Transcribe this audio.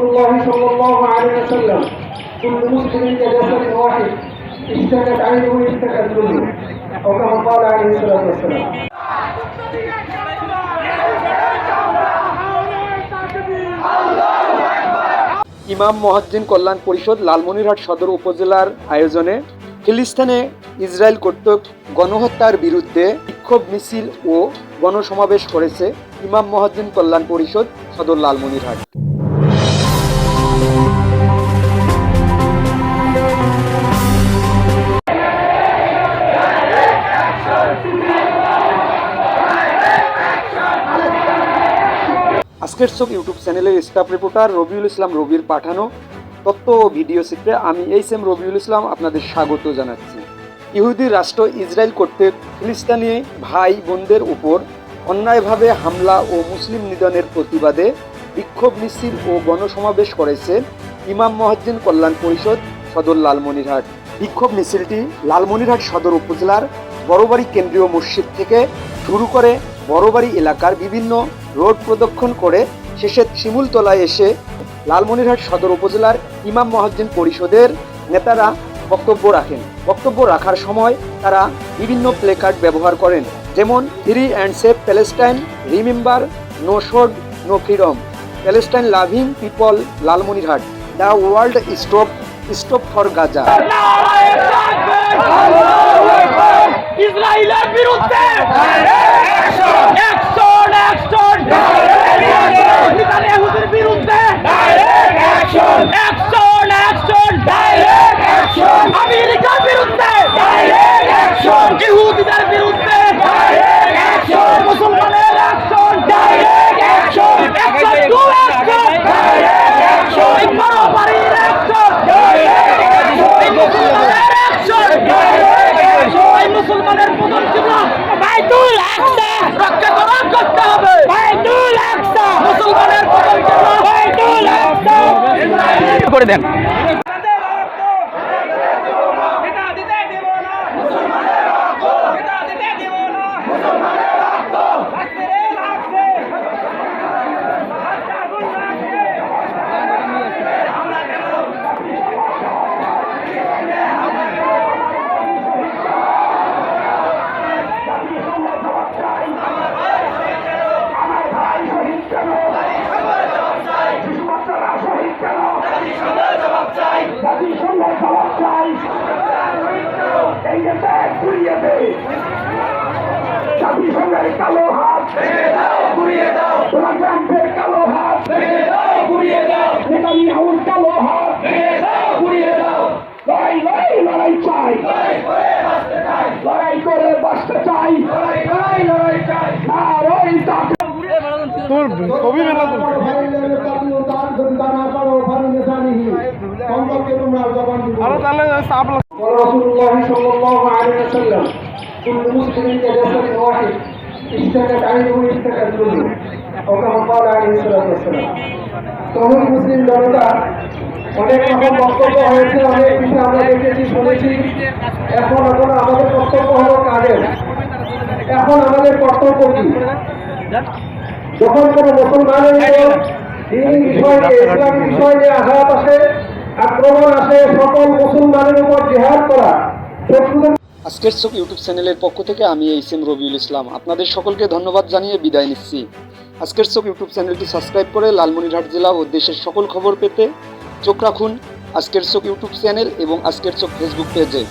الله صلى الله عليه وسلم كل مسلم كجسد واحد اشتكت عينه اشتكت كله أو كما قال عليه الصلاة والسلام. ইমাম মুয়াজ্জিন কল্যাণ পরিষদ লালমনিরহাট সদর উপজেলার আয়োজনে ফিলিস্তিনে ইসরায়েল কর্তৃক গণহত্যার বিরুদ্ধে বিক্ষোভ মিছিল ও গণসমাবেশ করেছে ইমাম মুয়াজ্জিন কল্যাণ পরিষদ সদর লালমনিরহাট। আজকের চোখ ইউটিউব চ্যানেলের স্টাফ রিপোর্টার রবিউল ইসলাম রবির পাঠানো তথ্য ও ভিডিও চিত্রে আমি এইচএম রবিউল ইসলাম আপনাদের স্বাগত জানাচ্ছি। ইহুদি রাষ্ট্র ইসরায়েল কর্তৃক ফিলিস্তিনি ভাই বোনদের উপর অন্যায়ভাবে হামলা ও মুসলিম নিধনের প্রতিবাদে বিক্ষোভ মিছিল ও গণসমাবেশ করেছে ইমাম মুয়াজ্জিন কল্যাণ পরিষদ সদর লালমনিরহাট। বিক্ষোভ মিছিলটি লালমনিরহাট সদর উপজেলার বড়বাড়ি কেন্দ্রীয় মসজিদ থেকে শুরু করে বড়বাড়ি এলাকার বিভিন্ন রোড প্রদক্ষিণ করে শেষে শিমুলতলায় এসে লালমনিরহাট সদর উপজেলার ইমাম মুয়াজ্জিন পরিষদের নেতারা বক্তব্য রাখেন। বক্তব্য রাখার সময় তারা বিভিন্ন প্লেকার্ড ব্যবহার করেন, যেমন free and safe Palestine, remember, no shod no freedom, Palestine loving people Lalmonirhat, the world stop for Gaza. ইসরায়েলের বিরুদ্ধে ইহুদির বিরুদ্ধে আমেরিকার বিরুদ্ধে ইহুদিদের বিরুদ্ধে মুসলমানের অ্যাকশন টু অ্যাকশন বড়বাড়ির মুসলমানের প্রধান চিহ্ন বাইতুল আকসা রক্ষা করতে হবে। বাইতুল আকসা মুসলমানের প্রধান চিহ্ন বাইতুল আকসা করে দেন। জাতিসংঘের কালো হাত ভেঙে দাও, ঘুরিয়ে দাও, ট্রাম্পের কালো হাত ভেঙে দাও, ঘুরিয়ে দাও, নেতানিয়াহুর কালো হাত ভেঙে দাও, ঘুরিয়ে দাও। লড়াই লড়াই লড়াই চাই, লড়াই করে বাঁচতে চাই, লড়াই লড়াই লড়াই চাই। নারাই তাকবীর। তোর ছবি মেলা তো রাসূলুল্লাহ সাল্লাল্লাহু আলাইহি ওয়াসাল্লাম كل مسلم كجسد واحد اشتكت عينه اشتكت كله أو كما قال عليه الصلاة والسلام. তখন মুসলিম জনতা অনেক রকম বক্তব্য হয়েছে, অনেক বিষয় আমরা দেখেছি শুনেছি। এখন আমাদের কর্তব্য হলো কাজের। এখন আমাদের কর্তব্য কি? যখন কোনো মুসলমানের উপর দিনী বিষয় নিয়ে, ইসলামী বিষয় নিয়ে আঘাত আসে, আক্রমণ আসে, সকল মুসলমানের উপর জিহাদ করা। আজকের চোখ ইউটিউব চ্যানেলের পক্ষ থেকে আমি এইচএম রবিউল ইসলাম আপনাদের সকলকে ধন্যবাদ জানিয়ে বিদায় নিচ্ছি। আজকের চোখ ইউটিউব চ্যানেলটি সাবস্ক্রাইব করে লালমনিরহাট জেলা ও দেশের সকল খবর পেতে চোখ রাখুন আজকের চোখ ইউটিউব চ্যানেল এবং আজকের চোখ ফেসবুক পেজে।